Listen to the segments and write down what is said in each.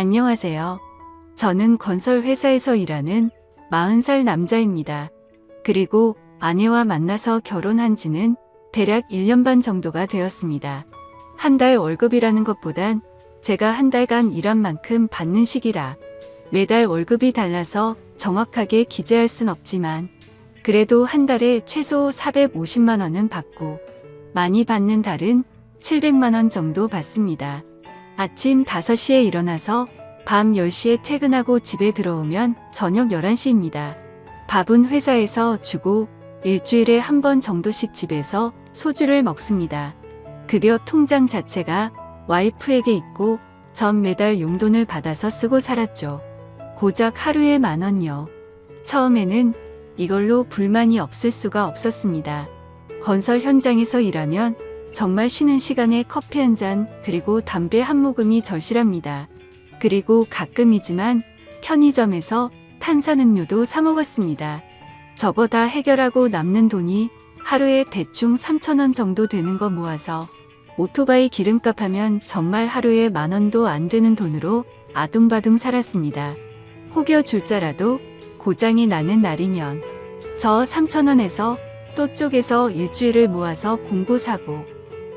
안녕하세요. 저는 건설회사에서 일하는 40살 남자입니다. 그리고 아내와 만나서 결혼한 지는 대략 1년 반 정도가 되었습니다. 한 달 월급이라는 것보단 제가 한 달간 일한 만큼 받는 시기라 매달 월급이 달라서 정확하게 기재할 순 없지만 그래도 한 달에 최소 450만 원은 받고 많이 받는 달은 700만 원 정도 받습니다. 아침 5시에 일어나서 밤 10시에 퇴근하고 집에 들어오면 저녁 11시입니다. 밥은 회사에서 주고 일주일에 한 번 정도씩 집에서 소주를 먹습니다. 급여 통장 자체가 와이프에게 있고 전 매달 용돈을 받아서 쓰고 살았죠. 고작 하루에 10,000원요. 처음에는 이걸로 불만이 없을 수가 없었습니다. 건설 현장에서 일하면 정말 쉬는 시간에 커피 한 잔 그리고 담배 한 모금이 절실합니다. 그리고 가끔이지만 편의점에서 탄산음료도 사 먹었습니다. 저거 다 해결하고 남는 돈이 하루에 대충 3,000원 정도 되는 거 모아서 오토바이 기름값 하면 정말 하루에 10,000원도 안 되는 돈으로 아둥바둥 살았습니다. 혹여 줄자라도 고장이 나는 날이면 저 3,000원에서 또 쪽에서 일주일을 모아서 공구 사고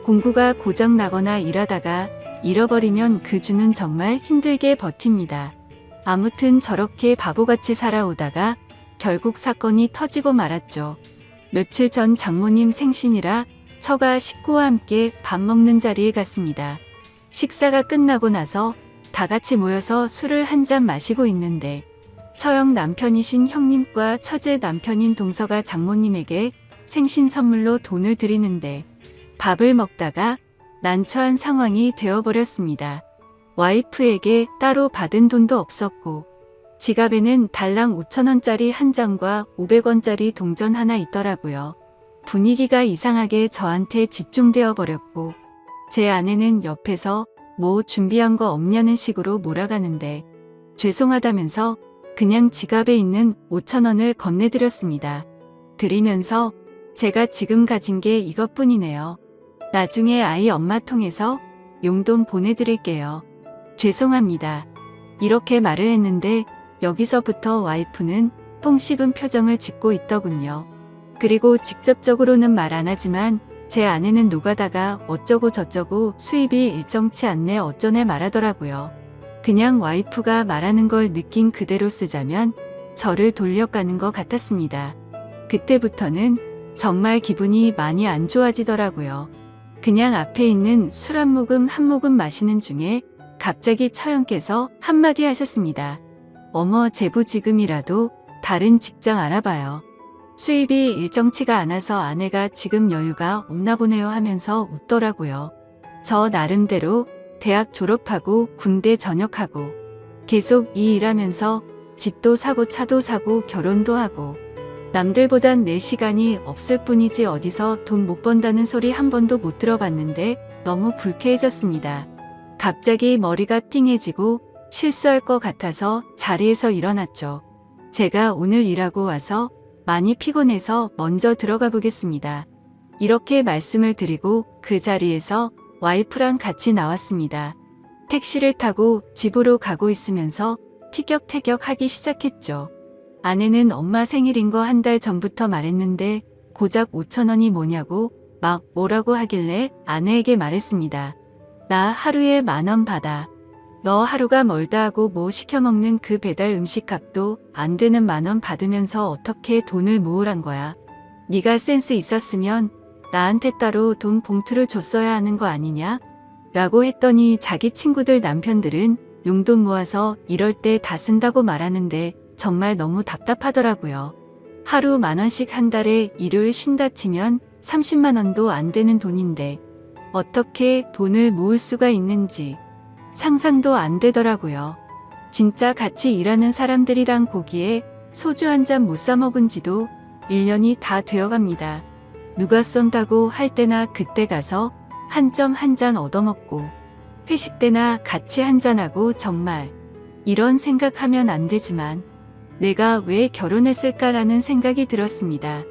공구가 고장 나거나 일하다가 잃어버리면 그 주는 정말 힘들게 버팁니다. 아무튼 저렇게 바보같이 살아오다가 결국 사건이 터지고 말았죠. 며칠 전 장모님 생신이라 처가 식구와 함께 밥 먹는 자리에 갔습니다. 식사가 끝나고 나서 다 같이 모여서 술을 한 잔 마시고 있는데 처형 남편이신 형님과 처제 남편인 동서가 장모님에게 생신 선물로 돈을 드리는데 밥을 먹다가 난처한 상황이 되어버렸습니다. 와이프에게 따로 받은 돈도 없었고 지갑에는 달랑 5,000원짜리 한 장과 500원짜리 동전 하나 있더라고요. 분위기가 이상하게 저한테 집중되어 버렸고 제 아내는 옆에서 뭐 준비한 거 없냐는 식으로 몰아가는데 죄송하다면서 그냥 지갑에 있는 5,000원을 건네드렸습니다. 드리면서 제가 지금 가진 게 이것뿐이네요. 나중에 아이 엄마 통해서 용돈 보내드릴게요. 죄송합니다. 이렇게 말을 했는데 여기서부터 와이프는 똥 씹은 표정을 짓고 있더군요. 그리고 직접적으로는 말 안 하지만 제 아내는 노가다가 어쩌고 저쩌고 수입이 일정치 않네 어쩌네 말하더라고요. 그냥 와이프가 말하는 걸 느낀 그대로 쓰자면 저를 돌려가는 것 같았습니다. 그때부터는 정말 기분이 많이 안 좋아지더라고요. 그냥 앞에 있는 술 한 모금 마시는 중에 갑자기 처형께서 한마디 하셨습니다. 어머 제부 지금이라도 다른 직장 알아봐요. 수입이 일정치가 않아서 아내가 지금 여유가 없나 보네요 하면서 웃더라고요. 저 나름대로 대학 졸업하고 군대 전역하고 계속 이 일하면서 집도 사고 차도 사고 결혼도 하고 남들보단 내 시간이 없을 뿐이지 어디서 돈 못 번다는 소리 한 번도 못 들어봤는데 너무 불쾌해졌습니다. 갑자기 머리가 띵해지고 실수할 것 같아서 자리에서 일어났죠. 제가 오늘 일하고 와서 많이 피곤해서 먼저 들어가 보겠습니다. 이렇게 말씀을 드리고 그 자리에서 와이프랑 같이 나왔습니다. 택시를 타고 집으로 가고 있으면서 티격태격하기 시작했죠. 아내는 엄마 생일인 거 한 달 전부터 말했는데 고작 5,000원이 뭐냐고 막 뭐라고 하길래 아내에게 말했습니다. 나 하루에 10,000원 받아. 너 하루가 멀다 하고 뭐 시켜먹는 그 배달 음식 값도 안 되는 10,000원 받으면서 어떻게 돈을 모으란 거야. 네가 센스 있었으면 나한테 따로 돈 봉투를 줬어야 하는 거 아니냐? 라고 했더니 자기 친구들 남편들은 용돈 모아서 이럴 때 다 쓴다고 말하는데 정말 너무 답답하더라고요. 하루 10,000원씩 한 달에 일요일 쉰다 치면 30만 원도 안 되는 돈인데 어떻게 돈을 모을 수가 있는지 상상도 안 되더라고요. 진짜 같이 일하는 사람들이랑 고기에 소주 한 잔 못 사 먹은 지도 1년이 다 되어갑니다. 누가 쏜다고 할 때나 그때 가서 한 점 한 잔 얻어먹고 회식 때나 같이 한잔하고 정말 이런 생각하면 안 되지만 내가 왜 결혼했을까라는 생각이 들었습니다.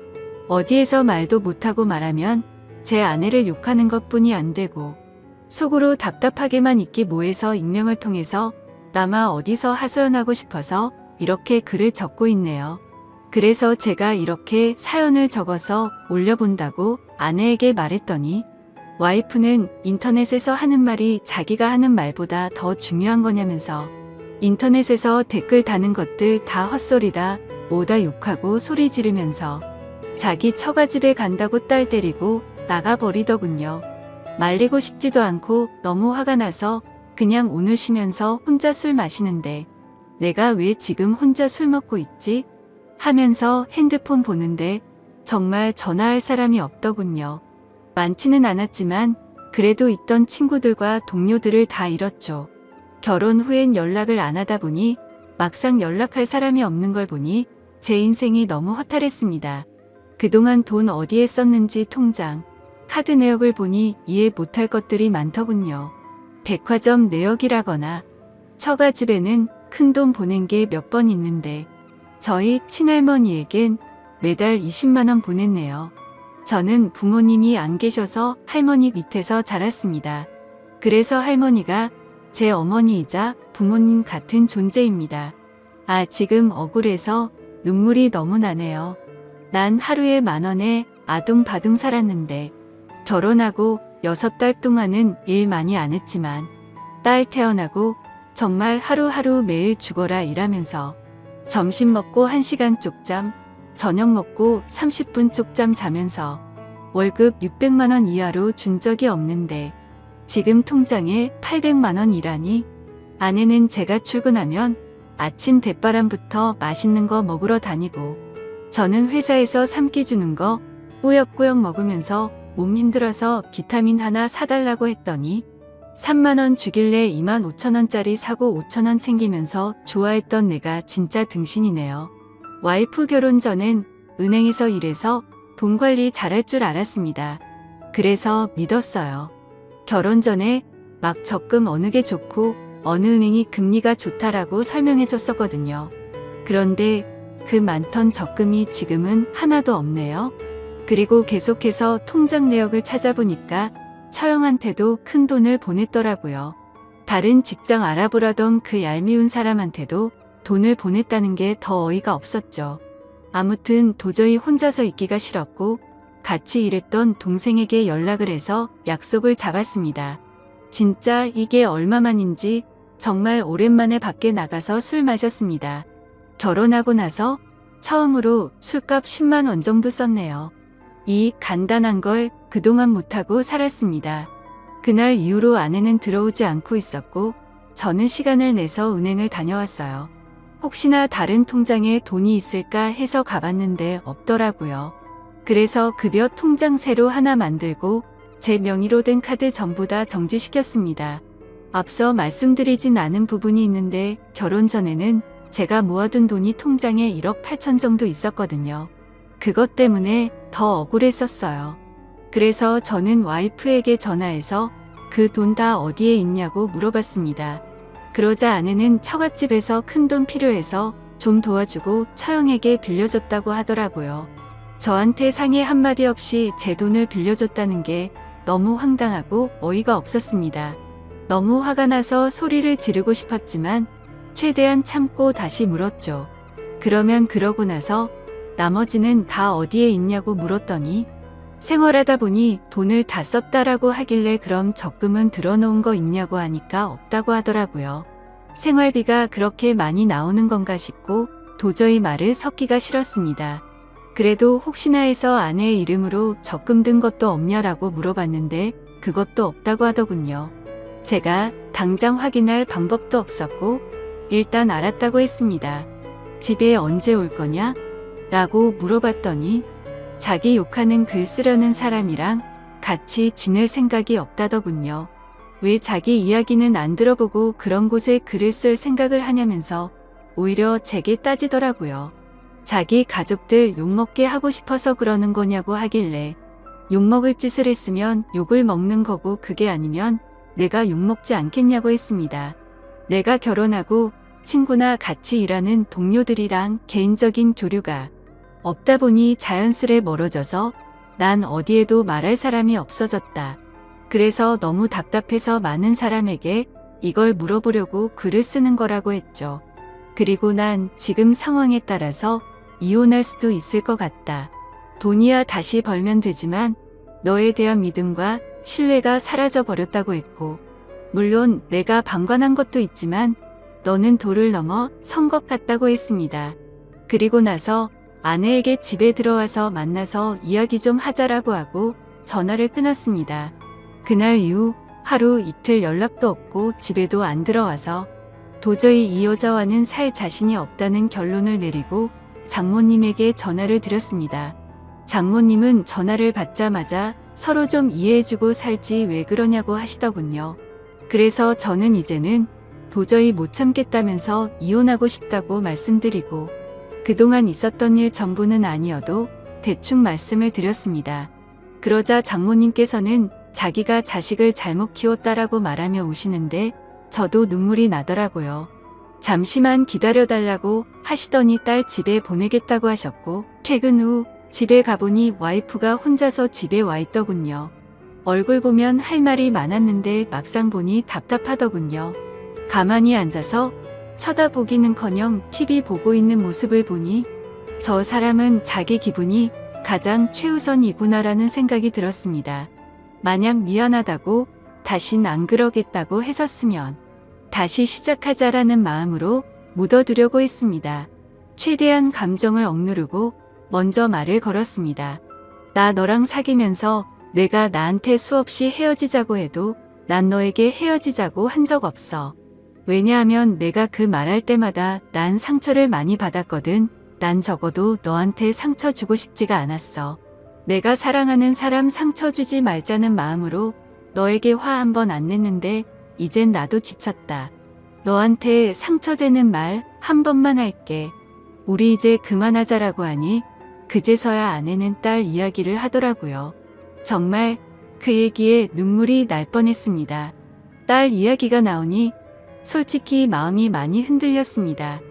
어디에서 말도 못하고 말하면 제 아내를 욕하는 것뿐이 안 되고 속으로 답답하게만 있기 뭐해서 익명을 통해서 나마 어디서 하소연하고 싶어서 이렇게 글을 적고 있네요. 그래서 제가 이렇게 사연을 적어서 올려본다고 아내에게 말했더니 와이프는 인터넷에서 하는 말이 자기가 하는 말보다 더 중요한 거냐면서 인터넷에서 댓글 다는 것들 다 헛소리다 뭐다 욕하고 소리 지르면서 자기 처가집에 간다고 딸 때리고 나가버리더군요. 말리고 싶지도 않고 너무 화가 나서 그냥 오늘 쉬면서 혼자 술 마시는데 내가 왜 지금 혼자 술 먹고 있지? 하면서 핸드폰 보는데 정말 전화할 사람이 없더군요. 많지는 않았지만 그래도 있던 친구들과 동료들을 다 잃었죠. 결혼 후엔 연락을 안 하다 보니 막상 연락할 사람이 없는 걸 보니 제 인생이 너무 허탈했습니다. 그동안 돈 어디에 썼는지 통장, 카드 내역을 보니 이해 못할 것들이 많더군요. 백화점 내역이라거나 처가집에는 큰돈 보낸 게 몇 번 있는데 저희 친할머니에겐 매달 20만 원 보냈네요. 저는 부모님이 안 계셔서 할머니 밑에서 자랐습니다. 그래서 할머니가 제 어머니이자 부모님 같은 존재입니다. 지금 억울해서 눈물이 너무 나네요. 난 하루에 10,000원에 아둥바둥 살았는데 결혼하고 6달 동안은 일 많이 안 했지만 딸 태어나고 정말 하루하루 매일 죽어라 일하면서 점심 먹고 1시간 쪽잠, 저녁 먹고 30분 쪽잠 자면서 월급 600만 원 이하로 준 적이 없는데 지금 통장에 800만 원 이라니 아내는 제가 출근하면 아침 대바람부터 맛있는 거 먹으러 다니고 저는 회사에서 3끼 주는 거 꾸역꾸역 먹으면서 몸 힘들어서 비타민 하나 사달라고 했더니 3만 원 주길래 25,000원짜리 사고 5,000원 챙기면서 좋아했던 내가 진짜 등신이네요. 와이프 결혼 전엔 은행에서 일해서 돈 관리 잘할 줄 알았습니다. 그래서 믿었어요. 결혼 전에 막 적금 어느 게 좋고 어느 은행이 금리가 좋다라고 설명해 줬었거든요. 그런데 그 많던 적금이 지금은 하나도 없네요. 그리고 계속해서 통장 내역을 찾아보니까 처형한테도 큰 돈을 보냈더라고요. 다른 직장 알아보라던 그 얄미운 사람한테도 돈을 보냈다는 게 더 어이가 없었죠. 아무튼 도저히 혼자서 있기가 싫었고 같이 일했던 동생에게 연락을 해서 약속을 잡았습니다. 진짜 이게 얼마만인지 정말 오랜만에 밖에 나가서 술 마셨습니다. 결혼하고 나서 처음으로 술값 10만 원 정도 썼네요. 이 간단한 걸 그동안 못하고 살았습니다. 그날 이후로 아내는 들어오지 않고 있었고 저는 시간을 내서 은행을 다녀왔어요. 혹시나 다른 통장에 돈이 있을까 해서 가봤는데 없더라고요. 그래서 급여 통장 새로 하나 만들고 제 명의로 된 카드 전부 다 정지시켰습니다. 앞서 말씀드리진 않은 부분이 있는데 결혼 전에는 제가 모아둔 돈이 통장에 1억 8천 정도 있었거든요. 그것 때문에 더 억울했었어요. 그래서 저는 와이프에게 전화해서 그 돈 다 어디에 있냐고 물어봤습니다. 그러자 아내는 처갓집에서 큰 돈 필요해서 좀 도와주고 처형에게 빌려줬다고 하더라고요. 저한테 상의 한마디 없이 제 돈을 빌려줬다는 게 너무 황당하고 어이가 없었습니다. 너무 화가 나서 소리를 지르고 싶었지만 최대한 참고 다시 물었죠. 그러면 그러고 나서 나머지는 다 어디에 있냐고 물었더니 생활하다 보니 돈을 다 썼다라고 하길래 그럼 적금은 들어놓은 거 있냐고 하니까 없다고 하더라고요. 생활비가 그렇게 많이 나오는 건가 싶고 도저히 말을 섞기가 싫었습니다. 그래도 혹시나 해서 아내의 이름으로 적금 든 것도 없냐라고 물어봤는데 그것도 없다고 하더군요. 제가 당장 확인할 방법도 없었고 일단 알았다고 했습니다. 집에 언제 올 거냐? 라고 물어봤더니 자기 욕하는 글 쓰려는 사람이랑 같이 지낼 생각이 없다더군요. 왜 자기 이야기는 안 들어보고 그런 곳에 글을 쓸 생각을 하냐면서 오히려 제게 따지더라고요. 자기 가족들 욕먹게 하고 싶어서 그러는 거냐고 하길래 욕먹을 짓을 했으면 욕을 먹는 거고 그게 아니면 내가 욕먹지 않겠냐고 했습니다. 내가 결혼하고 친구나 같이 일하는 동료들이랑 개인적인 교류가 없다 보니 자연스레 멀어져서 난 어디에도 말할 사람이 없어졌다. 그래서 너무 답답해서 많은 사람에게 이걸 물어보려고 글을 쓰는 거라고 했죠. 그리고 난 지금 상황에 따라서 이혼할 수도 있을 것 같다. 돈이야 다시 벌면 되지만 너에 대한 믿음과 신뢰가 사라져 버렸다고 했고, 물론 내가 방관한 것도 있지만 너는 도를 넘어 선 것 같다고 했습니다. 그리고 나서 아내에게 집에 들어와서 만나서 이야기 좀 하자라고 하고 전화를 끊었습니다. 그날 이후 하루 이틀 연락도 없고 집에도 안 들어와서 도저히 이 여자와는 살 자신이 없다는 결론을 내리고 장모님에게 전화를 드렸습니다. 장모님은 전화를 받자마자 서로 좀 이해해주고 살지 왜 그러냐고 하시더군요. 그래서 저는 이제는 도저히 못 참겠다면서 이혼하고 싶다고 말씀드리고, 그동안 있었던 일 전부는 아니어도 대충 말씀을 드렸습니다. 그러자 장모님께서는 자기가 자식을 잘못 키웠다라고 말하며 우시는데 저도 눈물이 나더라고요. 잠시만 기다려달라고 하시더니 딸 집에 보내겠다고 하셨고, 퇴근 후 집에 가보니 와이프가 혼자서 집에 와 있더군요. 얼굴 보면 할 말이 많았는데 막상 보니 답답하더군요. 가만히 앉아서 쳐다보기는커녕 TV 보고 있는 모습을 보니 저 사람은 자기 기분이 가장 최우선이구나라는 생각이 들었습니다. 만약 미안하다고 다신 안 그러겠다고 했었으면 다시 시작하자라는 마음으로 묻어두려고 했습니다. 최대한 감정을 억누르고 먼저 말을 걸었습니다. 나 너랑 사귀면서 내가 나한테 수없이 헤어지자고 해도 난 너에게 헤어지자고 한 적 없어. 왜냐하면 내가 그 말할 때마다 난 상처를 많이 받았거든. 난 적어도 너한테 상처 주고 싶지가 않았어. 내가 사랑하는 사람 상처 주지 말자는 마음으로 너에게 화 한 번 안 냈는데 이젠 나도 지쳤다. 너한테 상처되는 말 한 번만 할게. 우리 이제 그만하자라고 하니 그제서야 아내는 딸 이야기를 하더라고요. 정말 그 얘기에 눈물이 날 뻔했습니다. 딸 이야기가 나오니 솔직히 마음이 많이 흔들렸습니다.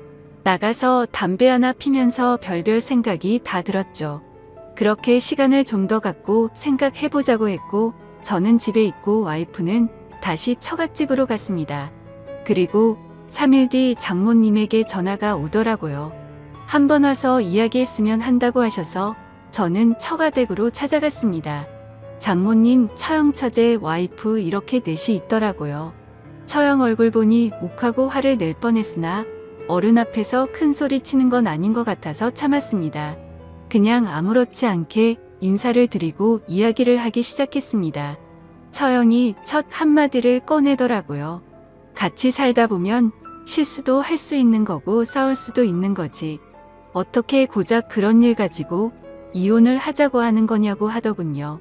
나가서 담배 하나 피면서 별별 생각이 다 들었죠. 그렇게 시간을 좀 더 갖고 생각해보자고 했고, 저는 집에 있고 와이프는 다시 처갓집으로 갔습니다. 그리고 3일 뒤 장모님에게 전화가 오더라고요. 한번 와서 이야기했으면 한다고 하셔서 저는 처가댁으로 찾아갔습니다. 장모님, 처형 처제 와이프 이렇게 넷이 있더라고요. 처형 얼굴 보니 욱하고 화를 낼 뻔했으나 어른 앞에서 큰 소리 치는 건 아닌 것 같아서 참았습니다. 그냥 아무렇지 않게 인사를 드리고 이야기를 하기 시작했습니다. 처형이 첫 한마디를 꺼내더라고요. 같이 살다 보면 실수도 할 수 있는 거고 싸울 수도 있는 거지. 어떻게 고작 그런 일 가지고 이혼을 하자고 하는 거냐고 하더군요.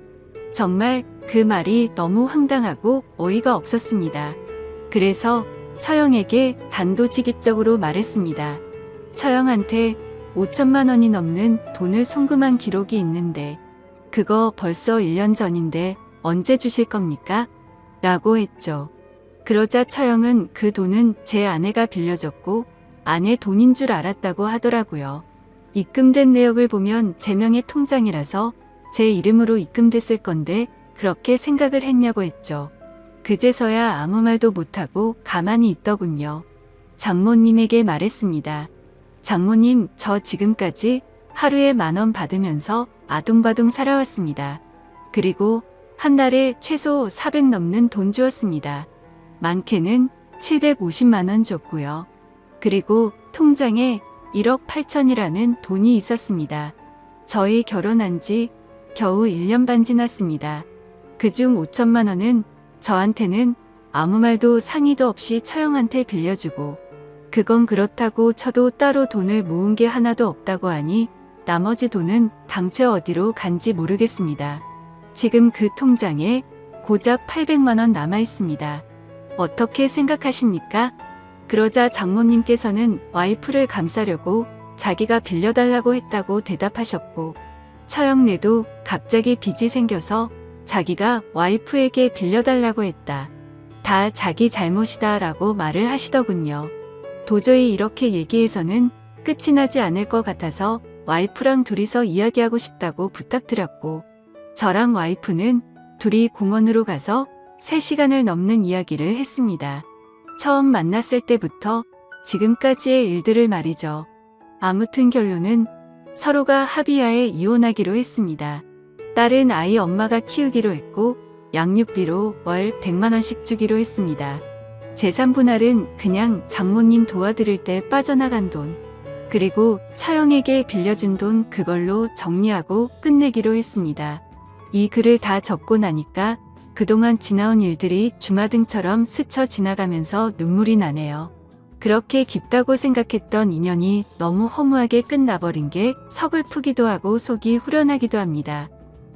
정말 그 말이 너무 황당하고 어이가 없었습니다. 그래서 처형에게 단도직입적으로 말했습니다. 처형한테 5천만 원이 넘는 돈을 송금한 기록이 있는데 그거 벌써 1년 전인데 언제 주실 겁니까? 라고 했죠. 그러자 처형은 그 돈은 제 아내가 빌려줬고 아내 돈인 줄 알았다고 하더라고요. 입금된 내역을 보면 제 명의 통장이라서 제 이름으로 입금됐을 건데 그렇게 생각을 했냐고 했죠. 그제서야 아무 말도 못하고 가만히 있더군요. 장모님에게 말했습니다. 장모님, 저 지금까지 하루에 10,000원 받으면서 아둥바둥 살아왔습니다. 그리고 한 달에 최소 400 넘는 돈 주었습니다. 많게는 750만 원 줬고요. 그리고 통장에 1억 8천이라는 돈이 있었습니다. 저희 결혼한 지 겨우 1년 반 지났습니다. 그중 5천만 원은 저한테는 아무 말도 상의도 없이 처형한테 빌려주고, 그건 그렇다고 쳐도 따로 돈을 모은 게 하나도 없다고 하니 나머지 돈은 당최 어디로 간지 모르겠습니다. 지금 그 통장에 고작 800만 원 남아 있습니다. 어떻게 생각하십니까? 그러자 장모님께서는 와이프를 감싸려고 자기가 빌려달라고 했다고 대답하셨고, 처형네도 갑자기 빚이 생겨서 자기가 와이프에게 빌려달라고 했다. 다 자기 잘못이다 라고 말을 하시더군요. 도저히 이렇게 얘기해서는 끝이 나지 않을 것 같아서 와이프랑 둘이서 이야기하고 싶다고 부탁드렸고, 저랑 와이프는 둘이 공원으로 가서 3시간을 넘는 이야기를 했습니다. 처음 만났을 때부터 지금까지의 일들을 말이죠. 아무튼 결론은 서로가 합의하에 이혼하기로 했습니다. 딸은 아이 엄마가 키우기로 했고 양육비로 월 100만 원씩 주기로 했습니다. 재산 분할은 그냥 장모님 도와드릴 때 빠져나간 돈, 그리고 처형에게 빌려준 돈 그걸로 정리하고 끝내기로 했습니다. 이 글을 다 적고 나니까 그동안 지나온 일들이 주마등처럼 스쳐 지나가면서 눈물이 나네요. 그렇게 깊다고 생각했던 인연이 너무 허무하게 끝나버린 게 서글프기도 하고 속이 후련하기도 합니다.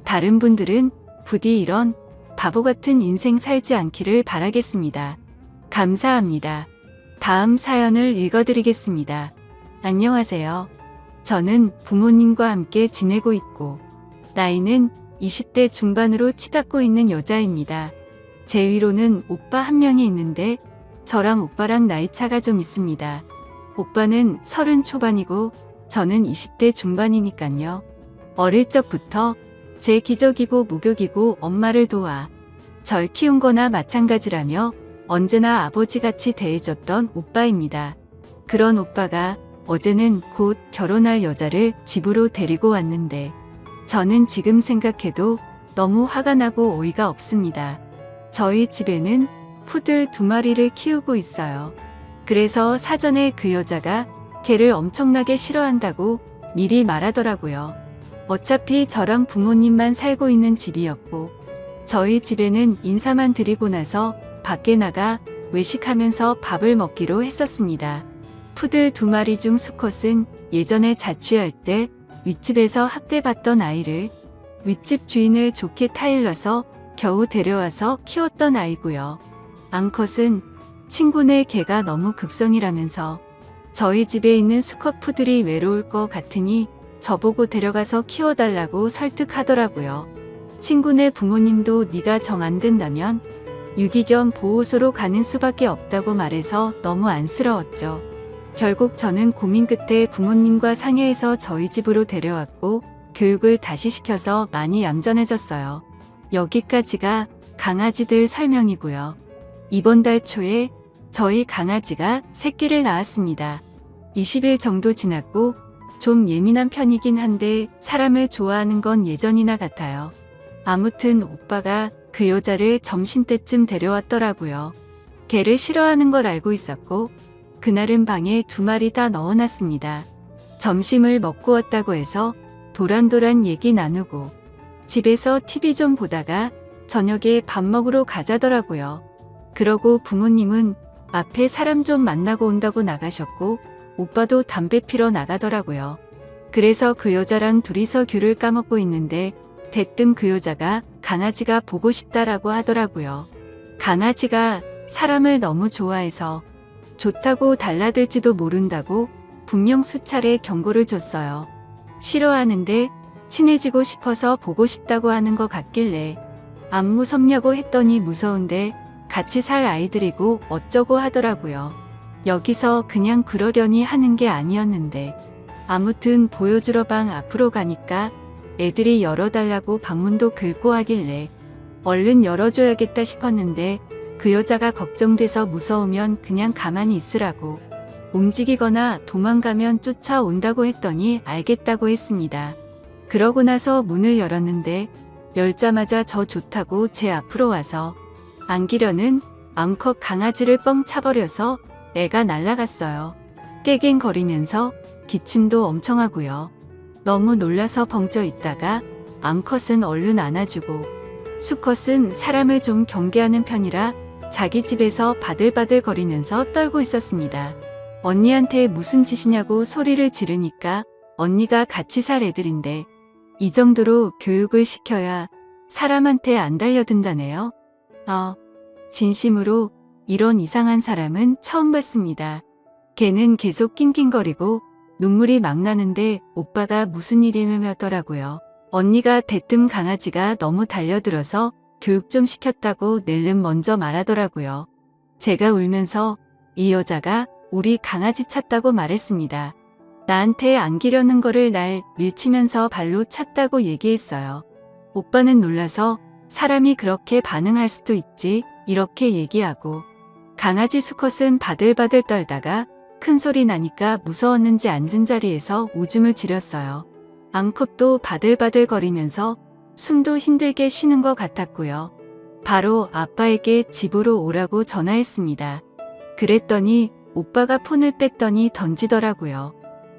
다른 분들은 부디 이런 바보 같은 인생 살지 않기를 바라겠습니다. 감사합니다. 다음 사연을 읽어드리겠습니다. 안녕하세요. 저는 부모님과 함께 지내고 있고 나이는 20대 중반으로 치닫고 있는 여자입니다. 제 위로는 오빠 한 명이 있는데 저랑 오빠랑 나이 차가 좀 있습니다. 오빠는 30 초반이고 저는 20대 중반이니깐요. 어릴 적부터 제 기저귀고 목욕이고 엄마를 도와 절 키운 거나 마찬가지라며 언제나 아버지같이 대해줬던 오빠입니다. 그런 오빠가 어제는 곧 결혼할 여자를 집으로 데리고 왔는데 저는 지금 생각해도 너무 화가 나고 어이가 없습니다. 저희 집에는 푸들 2마리를 키우고 있어요. 그래서 사전에 그 여자가 개를 엄청나게 싫어한다고 미리 말하더라고요. 어차피 저랑 부모님만 살고 있는 집이었고 저희 집에는 인사만 드리고 나서 밖에 나가 외식하면서 밥을 먹기로 했었습니다. 푸들 2마리 중 수컷은 예전에 자취할 때 윗집에서 학대받던 아이를 윗집 주인을 좋게 타일러서 겨우 데려와서 키웠던 아이고요. 암컷은 친구네 개가 너무 극성이라면서 저희 집에 있는 수컷 푸들이 외로울 것 같으니 저보고 데려가서 키워달라고 설득하더라고요. 친구네 부모님도 네가 정 안 된다면 유기견 보호소로 가는 수밖에 없다고 말해서 너무 안쓰러웠죠. 결국 저는 고민 끝에 부모님과 상의해서 저희 집으로 데려왔고 교육을 다시 시켜서 많이 얌전해졌어요. 여기까지가 강아지들 설명이고요. 이번 달 초에 저희 강아지가 새끼를 낳았습니다. 20일 정도 지났고 좀 예민한 편이긴 한데 사람을 좋아하는 건 예전이나 같아요. 아무튼 오빠가 그 여자를 점심때쯤 데려왔더라고요. 개를 싫어하는 걸 알고 있었고 그날은 방에 2마리 다 넣어놨습니다. 점심을 먹고 왔다고 해서 도란도란 얘기 나누고 집에서 TV 좀 보다가 저녁에 밥 먹으러 가자더라고요. 그러고 부모님은 앞에 사람 좀 만나고 온다고 나가셨고 오빠도 담배 피러 나가더라고요. 그래서 그 여자랑 둘이서 귤을 까먹고 있는데 대뜸 그 여자가 강아지가 보고 싶다라고 하더라고요. 강아지가 사람을 너무 좋아해서 좋다고 달라들지도 모른다고 분명 수차례 경고를 줬어요. 싫어하는데 친해지고 싶어서 보고 싶다고 하는 것 같길래 안 무섭냐고 했더니 무서운데 같이 살 아이들이고 어쩌고 하더라고요. 여기서 그냥 그러려니 하는 게 아니었는데 아무튼 보여주러 방 앞으로 가니까 애들이 열어달라고 방문도 긁고 하길래 얼른 열어줘야겠다 싶었는데 그 여자가 걱정돼서 무서우면 그냥 가만히 있으라고 움직이거나 도망가면 쫓아온다고 했더니 알겠다고 했습니다. 그러고 나서 문을 열었는데 열자마자 저 좋다고 제 앞으로 와서 안기려는 암컷 강아지를 뻥 차버려서 애가 날아갔어요. 깨갱거리면서 기침도 엄청 하고요. 너무 놀라서 벙쪄 있다가 암컷은 얼른 안아주고 수컷은 사람을 좀 경계하는 편이라 자기 집에서 바들바들 거리면서 떨고 있었습니다. 언니한테 무슨 짓이냐고 소리를 지르니까 언니가 같이 살 애들인데 이 정도로 교육을 시켜야 사람한테 안 달려든다네요. 진심으로 이런 이상한 사람은 처음 봤습니다. 걔는 계속 낑낑거리고 눈물이 막 나는데 오빠가 무슨 일이냐더라고요. 언니가 대뜸 강아지가 너무 달려들어서 교육 좀 시켰다고 낼름 먼저 말하더라고요. 제가 울면서 이 여자가 우리 강아지 찼다고 말했습니다. 나한테 안기려는 거를 날 밀치면서 발로 찼다고 얘기했어요. 오빠는 놀라서 사람이 그렇게 반응할 수도 있지 이렇게 얘기하고 강아지 수컷은 바들바들 떨다가 큰 소리 나니까 무서웠는지 앉은 자리에서 오줌을 지렸어요. 암컷도 바들바들 거리면서 숨도 힘들게 쉬는 것 같았고요. 바로 아빠에게 집으로 오라고 전화했습니다. 그랬더니 오빠가 폰을 뺐더니 던지더라고요.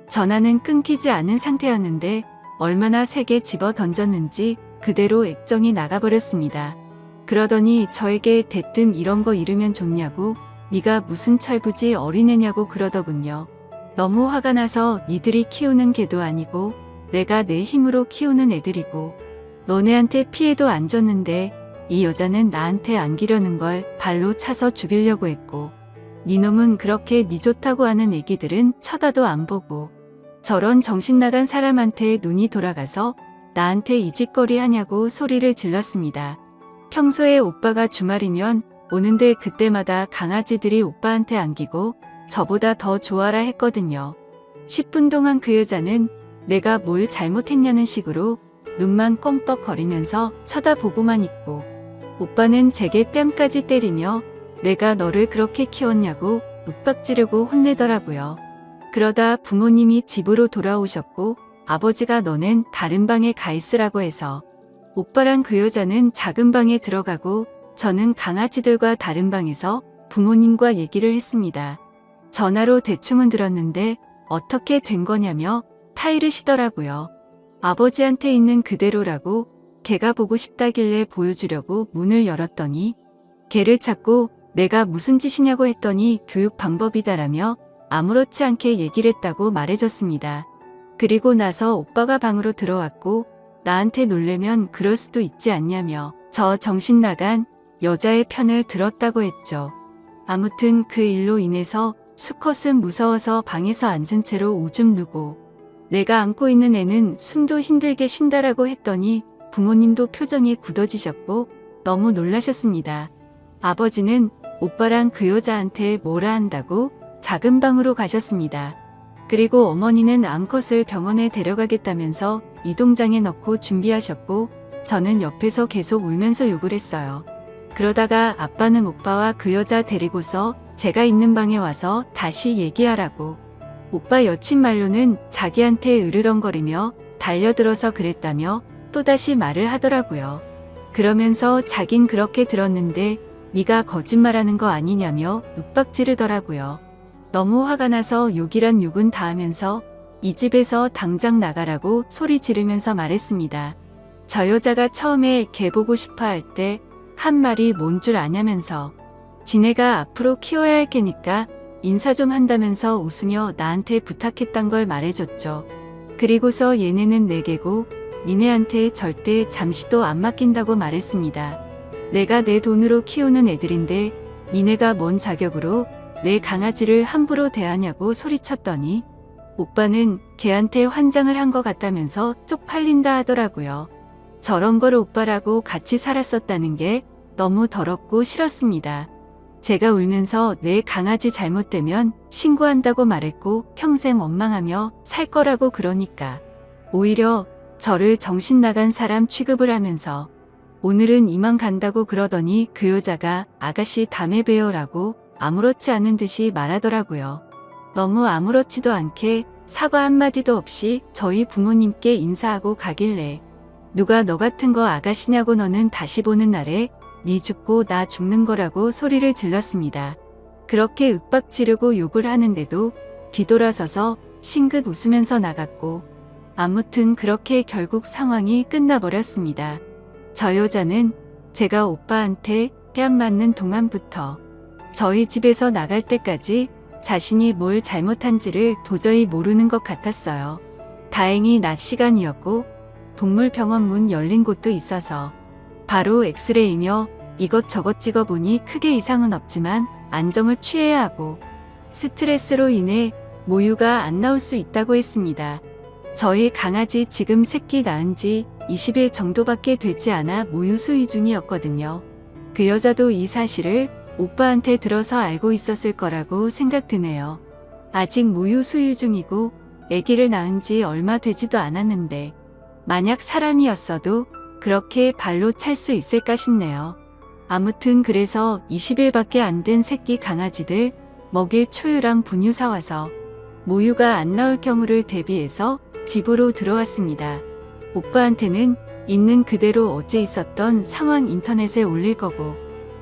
전화는 끊기지 않은 상태였는데 얼마나 세게 집어 던졌는지 그대로 액정이 나가버렸습니다. 그러더니 저에게 대뜸 이런 거 잃으면 좋냐고, 네가 무슨 철부지 어린애냐고 그러더군요. 너무 화가 나서 니들이 키우는 개도 아니고 내가 내 힘으로 키우는 애들이고 너네한테 피해도 안 줬는데 이 여자는 나한테 안기려는 걸 발로 차서 죽이려고 했고, 니놈은 그렇게 니 좋다고 하는 애기들은 쳐다도 안 보고 저런 정신나간 사람한테 눈이 돌아가서 나한테 이 짓거리 하냐고 소리를 질렀습니다. 평소에 오빠가 주말이면 오는데 그때마다 강아지들이 오빠한테 안기고 저보다 더 좋아라 했거든요. 10분 동안 그 여자는 내가 뭘 잘못했냐는 식으로 눈만 껌뻑거리면서 쳐다보고만 있고, 오빠는 제게 뺨까지 때리며 내가 너를 그렇게 키웠냐고 윽박지르고 혼내더라고요. 그러다 부모님이 집으로 돌아오셨고 아버지가 너넨 다른 방에 가 있으라고 해서 오빠랑 그 여자는 작은 방에 들어가고 저는 강아지들과 다른 방에서 부모님과 얘기를 했습니다. 전화로 대충은 들었는데 어떻게 된 거냐며 타이르시더라고요. 아버지한테 있는 그대로라고 개가 보고 싶다길래 보여주려고 문을 열었더니 개를 찾고 내가 무슨 짓이냐고 했더니 교육 방법이다라며 아무렇지 않게 얘기를 했다고 말해줬습니다. 그리고 나서 오빠가 방으로 들어왔고 나한테 놀래면 그럴 수도 있지 않냐며 저 정신 나간 여자의 편을 들었다고 했죠. 아무튼 그 일로 인해서 수컷은 무서워서 방에서 앉은 채로 오줌 누고 내가 안고 있는 애는 숨도 힘들게 쉰다라고 했더니 부모님도 표정이 굳어지셨고 너무 놀라셨습니다. 아버지는 오빠랑 그 여자한테 뭐라 한다고 작은 방으로 가셨습니다. 그리고 어머니는 암컷을 병원에 데려가겠다면서 이동장에 넣고 준비하셨고 저는 옆에서 계속 울면서 욕을 했어요. 그러다가 아빠는 오빠와 그 여자 데리고서 제가 있는 방에 와서 다시 얘기하라고, 오빠 여친 말로는 자기한테 으르렁거리며 달려들어서 그랬다며 또다시 말을 하더라고요. 그러면서 자긴 그렇게 들었는데 네가 거짓말하는 거 아니냐며 윽박지르더라고요. 너무 화가 나서 욕이란 욕은 다 하면서 이 집에서 당장 나가라고 소리 지르면서 말했습니다. 저 여자가 처음에 개 보고 싶어 할 때 한 말이 뭔 줄 아냐면서 지네가 앞으로 키워야 할 개니까 인사 좀 한다면서 웃으며 나한테 부탁했단 걸 말해줬죠. 그리고서 얘네는 내 개고 니네한테 절대 잠시도 안 맡긴다고 말했습니다. 내가 내 돈으로 키우는 애들인데 니네가 뭔 자격으로 내 강아지를 함부로 대하냐고 소리쳤더니 오빠는 걔한테 환장을 한 것 같다면서 쪽팔린다 하더라고요. 저런 걸 오빠라고 같이 살았었다는 게 너무 더럽고 싫었습니다. 제가 울면서 내 강아지 잘못되면 신고한다고 말했고 평생 원망하며 살 거라고 그러니까 오히려 저를 정신 나간 사람 취급을 하면서 오늘은 이만 간다고 그러더니 그 여자가 아가씨 다음에 봬요라고 아무렇지 않은 듯이 말하더라고요. 너무 아무렇지도 않게 사과 한마디도 없이 저희 부모님께 인사하고 가길래 누가 너 같은 거 아가씨냐고, 너는 다시 보는 날에 네 죽고 나 죽는 거라고 소리를 질렀습니다. 그렇게 윽박지르고 욕을 하는데도 뒤돌아서서 싱긋 웃으면서 나갔고, 아무튼 그렇게 결국 상황이 끝나버렸습니다. 저 여자는 제가 오빠한테 뺨 맞는 동안부터 저희 집에서 나갈 때까지 자신이 뭘 잘못한지를 도저히 모르는 것 같았어요. 다행히 낮 시간이었고 동물병원 문 열린 곳도 있어서 바로 엑스레이며 이것저것 찍어보니 크게 이상은 없지만 안정을 취해야 하고 스트레스로 인해 모유가 안 나올 수 있다고 했습니다. 저희 강아지 지금 새끼 낳은 지 20일 정도밖에 되지 않아 모유 수유 중이었거든요. 그 여자도 이 사실을 오빠한테 들어서 알고 있었을 거라고 생각드네요. 아직 모유 수유 중이고 아기를 낳은 지 얼마 되지도 않았는데 만약 사람이었어도 그렇게 발로 찰 수 있을까 싶네요. 아무튼 그래서 20일밖에 안 된 새끼 강아지들 먹일 초유랑 분유 사와서 모유가 안 나올 경우를 대비해서 집으로 들어왔습니다. 오빠한테는 있는 그대로 어제 있었던 상황 인터넷에 올릴 거고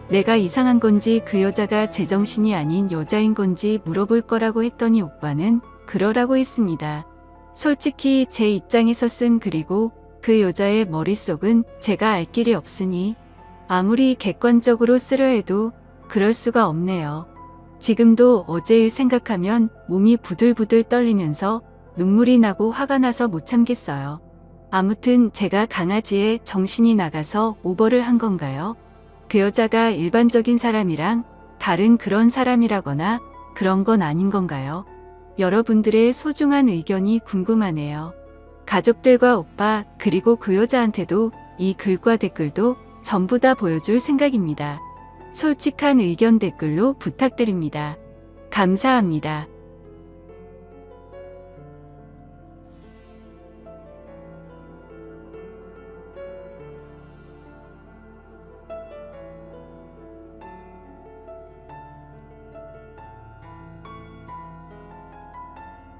내가 이상한 건지 그 여자가 제정신이 아닌 여자인 건지 물어볼 거라고 했더니 오빠는 그러라고 했습니다. 솔직히 제 입장에서 쓴 글이고 그 여자의 머릿속은 제가 알 길이 없으니 아무리 객관적으로 쓰려 해도 그럴 수가 없네요. 지금도 어제 일 생각하면 몸이 부들부들 떨리면서 눈물이 나고 화가 나서 못 참겠어요. 아무튼 제가 강아지에 정신이 나가서 오버를 한 건가요? 그 여자가 일반적인 사람이랑 다른 그런 사람이라거나 그런 건 아닌 건가요? 여러분들의 소중한 의견이 궁금하네요. 가족들과 오빠 그리고 그 여자한테도 이 글과 댓글도 전부 다 보여줄 생각입니다. 솔직한 의견 댓글로 부탁드립니다. 감사합니다.